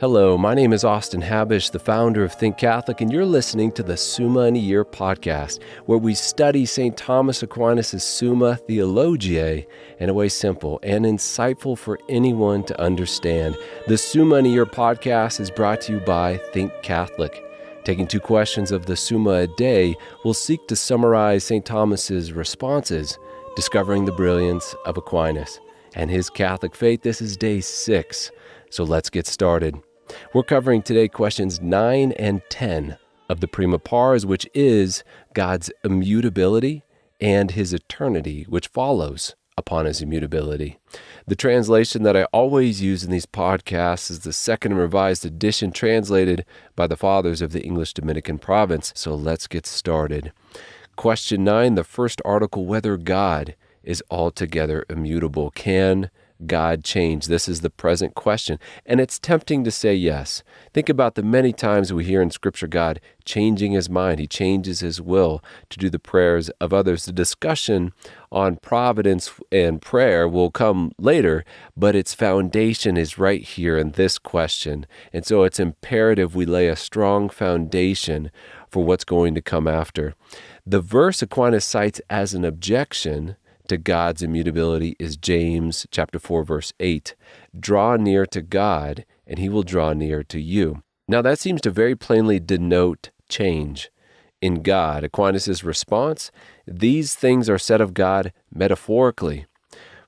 Hello, my name is Austin Habish, the founder of Think Catholic, and you're listening to the Summa in a Year podcast, where we study St. Thomas Aquinas' Summa Theologiae in a way simple and insightful for anyone to understand. The Summa in a Year podcast is brought to you by Think Catholic. Taking 2 questions of the Summa a day, we'll seek to summarize St. Thomas's responses, discovering the brilliance of Aquinas and his Catholic faith. This is day 6, so let's get started. We're covering today questions 9 and 10 of the Prima Pars, which is God's immutability and his eternity, which follows upon his immutability. The translation that I always use in these podcasts is the Second and Revised Edition, translated by the Fathers of the English Dominican province. So let's get started. Question 9, the first article, whether God is altogether immutable. Can God change? This is the present question, and it's tempting to say yes. Think about the many times we hear in Scripture God changing his mind. He changes his will to do the prayers of others. The discussion on providence and prayer will come later, but its foundation is right here in this question. And so it's imperative we lay a strong foundation for what's going to come after. The verse Aquinas cites as an objection to God's immutability is James chapter 4, verse 8. Draw near to God, and he will draw near to you. Now that seems to very plainly denote change in God. Aquinas' response, these things are said of God metaphorically.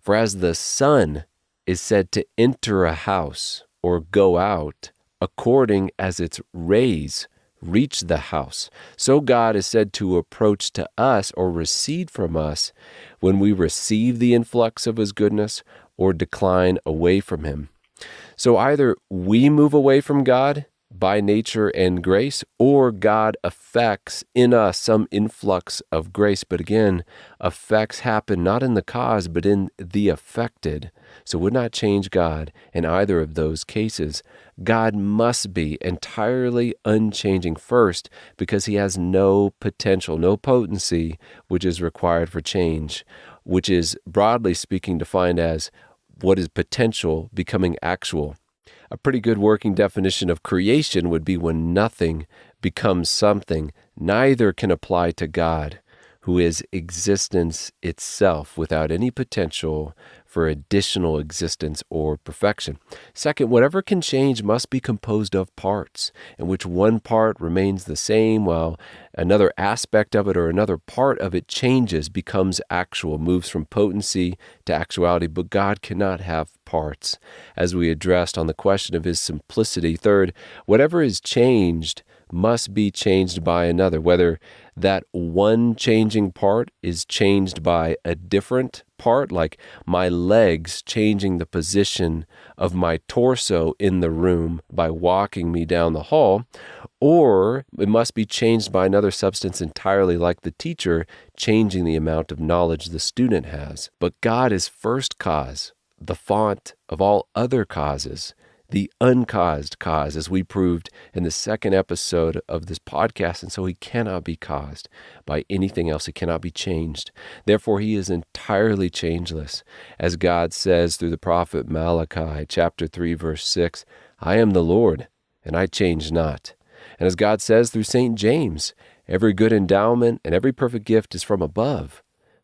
For as the sun is said to enter a house or go out according as its rays reach the house, so God is said to approach to us or recede from us when we receive the influx of his goodness or decline away from him. So either we move away from God by nature and grace, or God affects in us some influx of grace. But again, effects happen not in the cause, but in the affected. So would not change God in either of those cases. God must be entirely unchanging first, because he has no potential, no potency, which is required for change, which is broadly speaking defined as what is potential becoming actual. A pretty good working definition of creation would be when nothing becomes something. Neither can apply to God, who is existence itself without any potential for additional existence or perfection. Second, whatever can change must be composed of parts, in which one part remains the same while another aspect of it or another part of it changes, becomes actual, moves from potency to actuality. But God cannot have parts, as we addressed on the question of his simplicity. Third, whatever is changed must be changed by another, whether that one changing part is changed by a different part, like my legs changing the position of my torso in the room by walking me down the hall, or it must be changed by another substance entirely, like the teacher changing the amount of knowledge the student has. But God is first cause, the font of all other causes, the uncaused cause, as we proved in the second episode of this podcast, and so he cannot be caused by anything else. He cannot be changed. Therefore, he is entirely changeless. As God says through the prophet Malachi, chapter 3, verse 6, I am the Lord, and I change not. And as God says through St. James, every good endowment and every perfect gift is from above,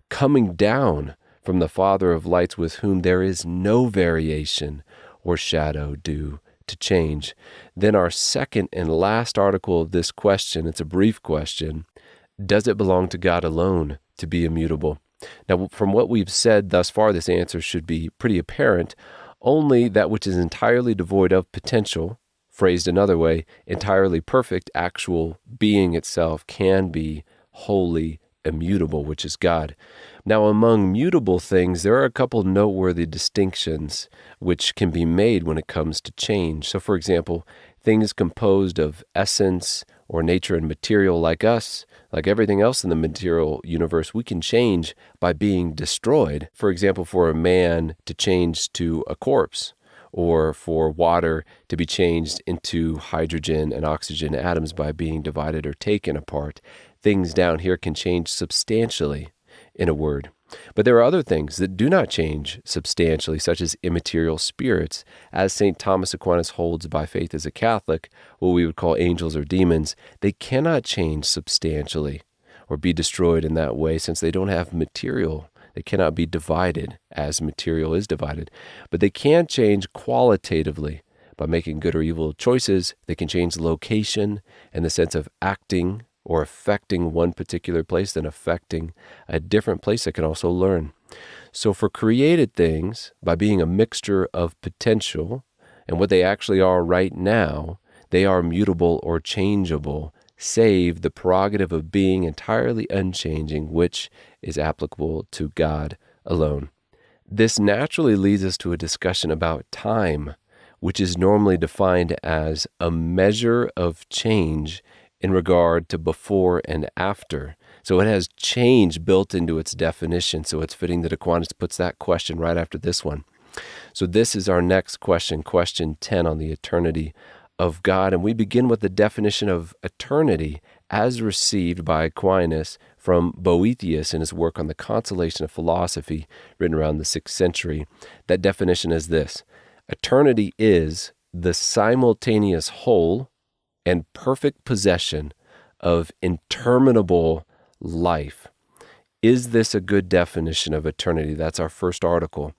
coming down from the Father of lights, with whom there is no variation or shadow due to change. Then our second and last article of this question, it's a brief question, does it belong to God alone to be immutable? Now, from what we've said thus far, this answer should be pretty apparent. Only that which is entirely devoid of potential, phrased another way, entirely perfect, actual being itself, can be wholly immutable, which is God. Now, among mutable things, there are a couple noteworthy distinctions which can be made when it comes to change. So, for example, things composed of essence or nature and material like us, like everything else in the material universe, we can change by being destroyed. For example, for a man to change to a corpse, or for water to be changed into hydrogen and oxygen atoms by being divided or taken apart. Things down here can change substantially, in a word. But there are other things that do not change substantially, such as immaterial spirits. As St. Thomas Aquinas holds by faith as a Catholic, what we would call angels or demons, they cannot change substantially or be destroyed in that way since they don't have material. They cannot be divided as material is divided. But they can change qualitatively by making good or evil choices. They can change location in the sense of acting or affecting one particular place, then affecting a different place that can also learn. So for created things, by being a mixture of potential and what they actually are right now, they are mutable or changeable, save the prerogative of being entirely unchanging, which is applicable to God alone. This naturally leads us to a discussion about time, which is normally defined as a measure of change in regard to before and after. So it has change built into its definition, so it's fitting that Aquinas puts that question right after this one. So this is our next question, question 10 on the eternity of God, and we begin with the definition of eternity as received by Aquinas from Boethius in his work on the Consolation of Philosophy, written around the 6th century. That definition is this: eternity is the simultaneous whole and perfect possession of interminable life. Is this a good definition of eternity? That's our first article.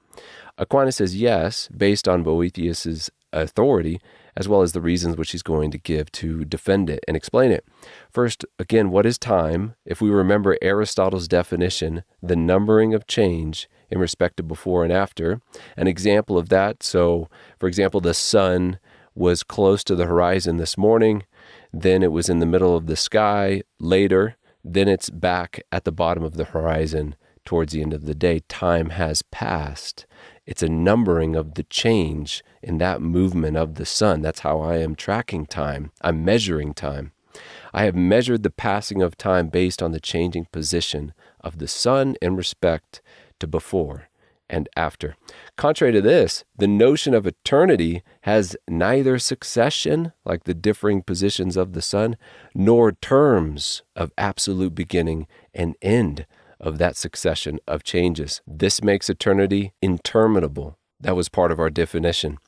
Aquinas says yes, based on Boethius's authority, as well as the reasons which he's going to give to defend it and explain it. First, again, what is time? If we remember Aristotle's definition, the numbering of change in respect to before and after. An example of that, so for example, the sun was close to the horizon this morning, then it was in the middle of the sky later, then it's back at the bottom of the horizon towards the end of the day. Time has passed. It's a numbering of the change in that movement of the sun. That's how I am tracking time. I'm measuring time. I have measured the passing of time based on the changing position of the sun in respect to before and after. Contrary to this, the notion of eternity has neither succession, like the differing positions of the sun, nor terms of absolute beginning and end of that succession of changes. This makes eternity interminable. That was part of our definition.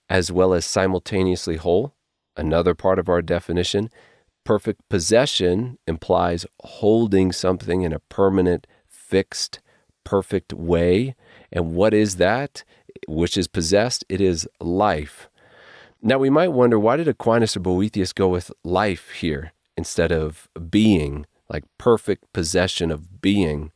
As well as simultaneously whole, another part of our definition. Perfect possession implies holding something in a permanent, fixed, perfect way. And what is that which is possessed? It is life. Now we might wonder, why did Aquinas or Boethius go with life here instead of being, like perfect possession of being?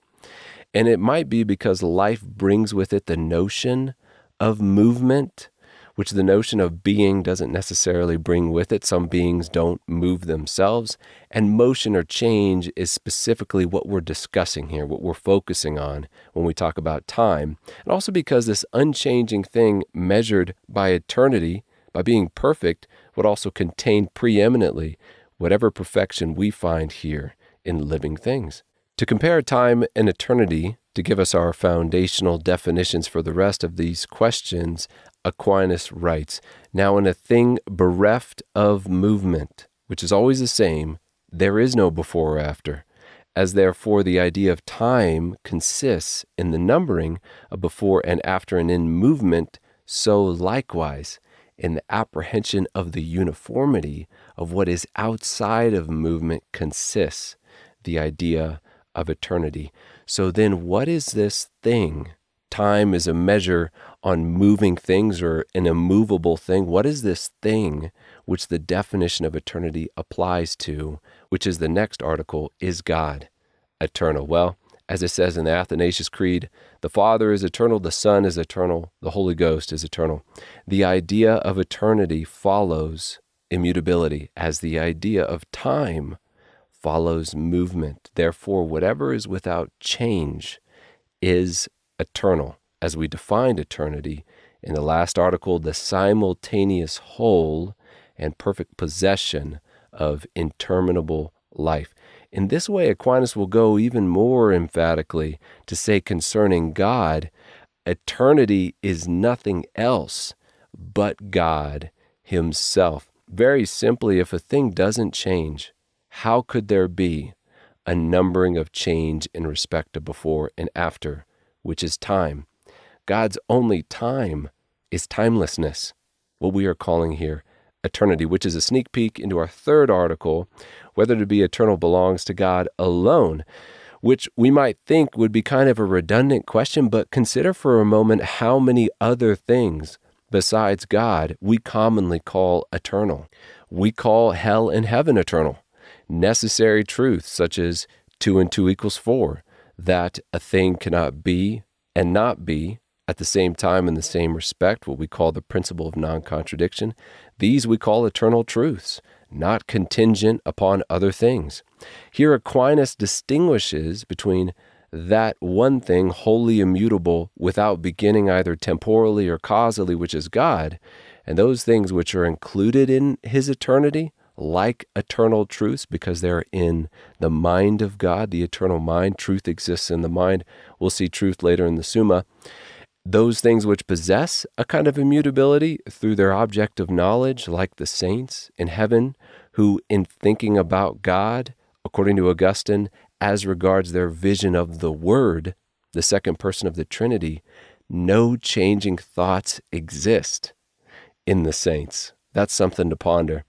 And it might be because life brings with it the notion of movement, which the notion of being doesn't necessarily bring with it. Some beings don't move themselves, and motion or change is specifically what we're discussing here, what we're focusing on when we talk about time. And also because this unchanging thing measured by eternity, by being perfect, would also contain preeminently whatever perfection we find here in living things. To compare time and eternity, to give us our foundational definitions for the rest of these questions, Aquinas writes, "Now in a thing bereft of movement, which is always the same, there is no before or after. As therefore the idea of time consists in the numbering of before and after and in movement, so likewise in the apprehension of the uniformity of what is outside of movement consists the idea of eternity." So then what is this thing? Time is a measure on moving things or an immovable thing. What is this thing which the definition of eternity applies to, which is the next article? Is God eternal? Well, as it says in the Athanasius Creed, the Father is eternal, the Son is eternal, the Holy Ghost is eternal. The idea of eternity follows immutability, as the idea of time follows movement. Therefore, whatever is without change is eternal, as we defined eternity in the last article, the simultaneous whole and perfect possession of interminable life. In this way, Aquinas will go even more emphatically to say concerning God, eternity is nothing else but God himself. Very simply, if a thing doesn't change, how could there be a numbering of change in respect to before and after, which is time. God's only time is timelessness, what we are calling here eternity, which is a sneak peek into our third article, whether to be eternal belongs to God alone, which we might think would be kind of a redundant question, but consider for a moment how many other things besides God we commonly call eternal. We call hell and heaven eternal. Necessary truths such as 2 and 2 equals 4, that a thing cannot be and not be at the same time in the same respect, what we call the principle of non-contradiction. These we call eternal truths, not contingent upon other things. Here Aquinas distinguishes between that one thing wholly immutable without beginning either temporally or causally, which is God, and those things which are included in his eternity, like eternal truths, because they're in the mind of God, the eternal mind. Truth exists in the mind. We'll see truth later in the Summa. Those things which possess a kind of immutability through their object of knowledge, like the saints in heaven, who in thinking about God, according to Augustine, as regards their vision of the Word, the second person of the Trinity, no changing thoughts exist in the saints. That's something to ponder.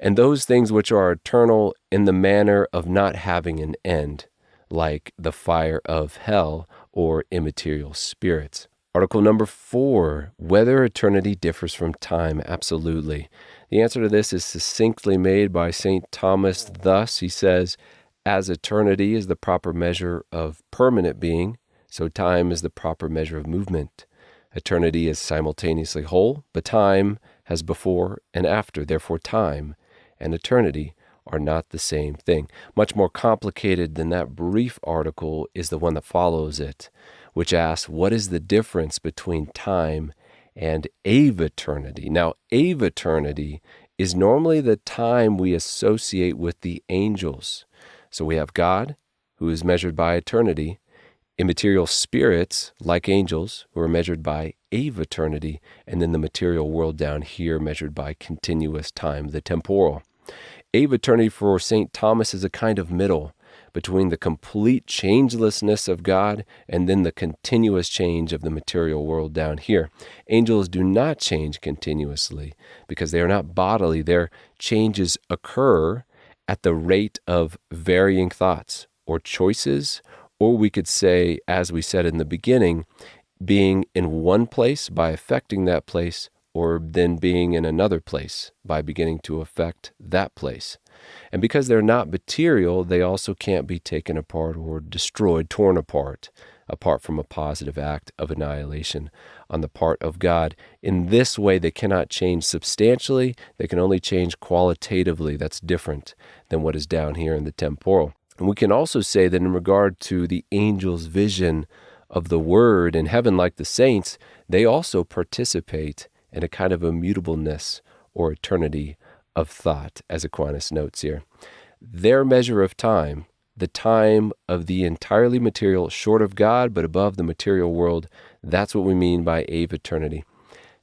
And those things which are eternal in the manner of not having an end, like the fire of hell or immaterial spirits. Article number 4, whether eternity differs from time. Absolutely. The answer to this is succinctly made by St. Thomas thus. He says, as eternity is the proper measure of permanent being, so time is the proper measure of movement. Eternity is simultaneously whole, but time has before and after. Therefore, time and eternity are not the same thing. Much more complicated than that brief article is the one that follows it, which asks, what is the difference between time and aeviternity? Now, aeviternity is normally the time we associate with the angels. So we have God, who is measured by eternity, immaterial spirits, like angels, who are measured by aeviternity, and then the material world down here measured by continuous time, the temporal. Aeviternity for St. Thomas is a kind of middle between the complete changelessness of God and then the continuous change of the material world down here. Angels do not change continuously because they are not bodily. Their changes occur at the rate of varying thoughts or choices, or we could say, as we said in the beginning, being in one place by affecting that place, or then being in another place by beginning to affect that place. And because they're not material, they also can't be taken apart or destroyed, torn apart from a positive act of annihilation on the part of God. In this way, they cannot change substantially. They can only change qualitatively. That's different than what is down here in the temporal. And we can also say that in regard to the angel's vision of the Word in heaven, like the saints, they also participate in a kind of immutableness or eternity of thought, as Aquinas notes here. Their measure of time, the time of the entirely material, short of God, but above the material world, that's what we mean by aeviternity.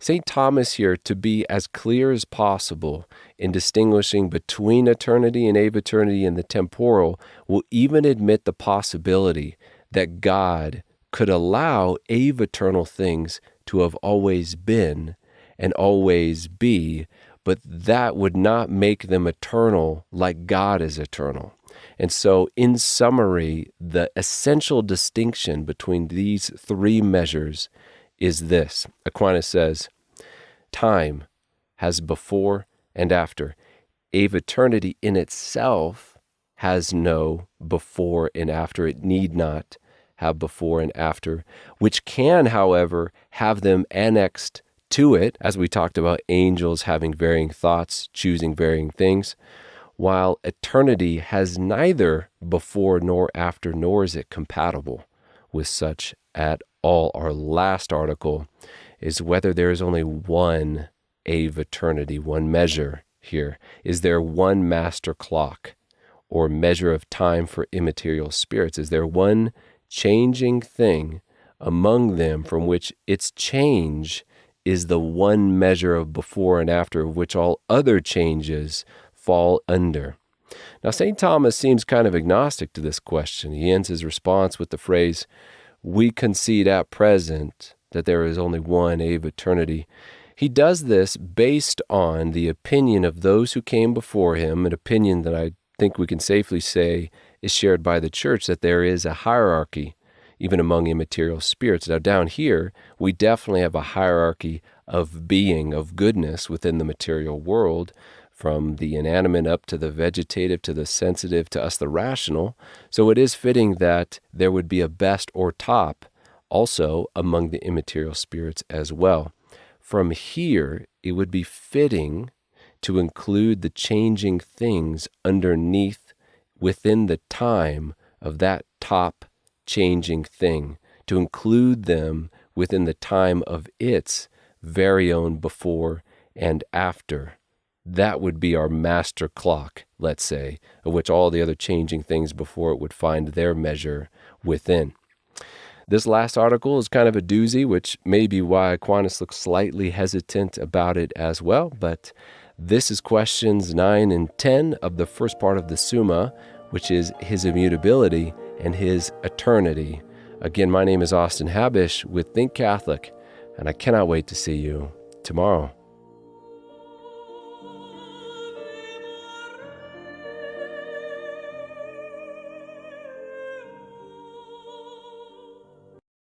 St. Thomas here, to be as clear as possible in distinguishing between eternity and aeviternity and the temporal, will even admit the possibility that God could allow aeviternal things to have always been and always be, but that would not make them eternal like God is eternal. And so, in summary, the essential distinction between these three measures is this. Aquinas says, time has before and after. Aeviternity in itself has no before and after. It need not have before and after, which can, however, have them annexed to it, as we talked about angels having varying thoughts, choosing varying things, while eternity has neither before nor after, nor is it compatible with such at all. Our last article is whether there is only one aeviternity, one measure here. Is there one master clock or measure of time for immaterial spirits? Is there one changing thing among them from which its change is the one measure of before and after, of which all other changes fall under? Now, St. Thomas seems kind of agnostic to this question. He ends his response with the phrase, "We concede at present that there is only one aeviternity." He does this based on the opinion of those who came before him, an opinion that I think we can safely say is shared by the Church, that there is a hierarchy even among immaterial spirits. Now, down here, we definitely have a hierarchy of being, of goodness within the material world, from the inanimate up to the vegetative, to the sensitive, to us, the rational. So it is fitting that there would be a best or top also among the immaterial spirits as well. From here, it would be fitting to include the changing things underneath within the time of that top changing thing, to include them within the time of its very own before and after. That would be our master clock, let's say, of which all the other changing things before it would find their measure within. This last article is kind of a doozy, which may be why Aquinas looks slightly hesitant about it as well, but this is questions 9 and 10 of the first part of the Summa, which is his immutability and his eternity. Again, my name is Austin Habish with Think Catholic, and I cannot wait to see you tomorrow.